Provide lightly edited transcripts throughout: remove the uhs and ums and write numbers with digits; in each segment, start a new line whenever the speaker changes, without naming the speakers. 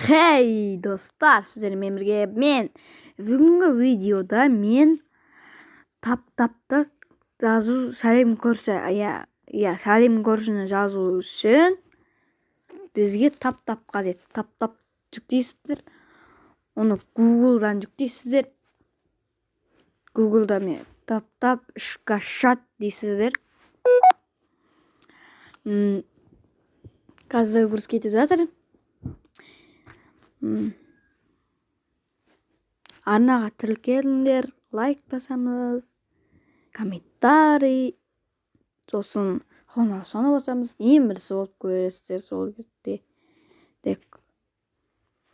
Hey dostlar, sizlerle birge men бүгінгі видеода мен таптапта жазу сәлем көрші сәлем көршіні жазу үшін бізге таптап қажет. Таптап жүктейсіздер, оны Google'дан жүктейсіздер. Google'да мен таптап скачать дейсіздер. Қазір загрузка кетіп жатыр. Арнаға тіркеліңдер, лайк басамыз, комментарий, сосын қоңыраушаны басамыз. Ең бірінші болып көресіздер сол кезде.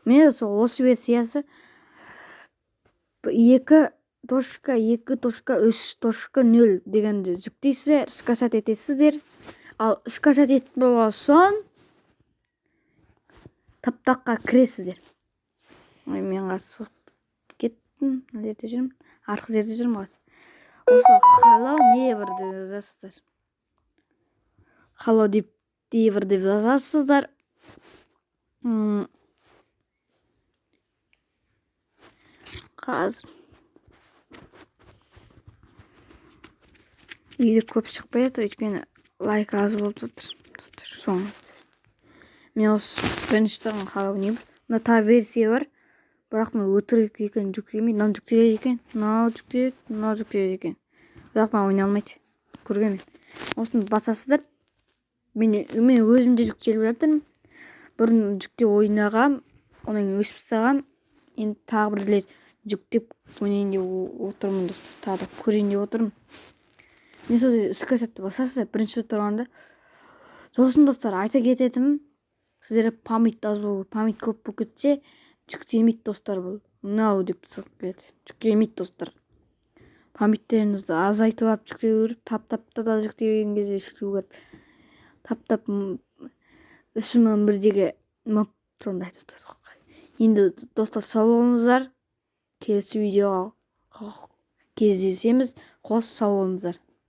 Мен осы версиясы 2.2.3.0 дегенде жүктейсіздер, скачать етесіздер. Ал скачать етіп болған соң таптаққа кіресіздер. Мен қасық кеттім, жерде жүрмін, арқы жерде жүрмін қасы. Осы hello neighbor деп жазасыздар. Hello neighbor деп жазасыздар. Қазір видео көп шықпай жатыр, өйткені лайк аз болып жатыр. Мен осы бірінші тұрған hello neighbor. Мына та версия бар. Бірақ мен өтірік екен, жүктемейді. Мынаны жүктеледі екен, мынау жүктеледі екен. Бірақ мына ойнай алмайды. Көргенмен. Осыны басасыздар. Мен өзімде жүктеліп жатырмын. Бұрын жүктеп ойнағам, онан өшіп тастағам. Енді тағы бір рет жүктеп ойнайын деп отырмын достар. Тағы да көрейін деп отырмын. Мен сол скачатты басасыздар бірінші тұрғанда. Сосын достар, айта кететінім, сіздер память көп болып кетсе, жүктемейді достар бұл. Мынау деп сығып келеді. Жүктемейді достар. Памяттеріңізді азайтып алып жүктеу керек. Таптапта да жүктеген кезде жүктеу керек. Таптап 3.1-деге сондай достар. Енді достар, сау болыңыздар. Келесі видеоға кездесеміз. Қос сау болыңыздар.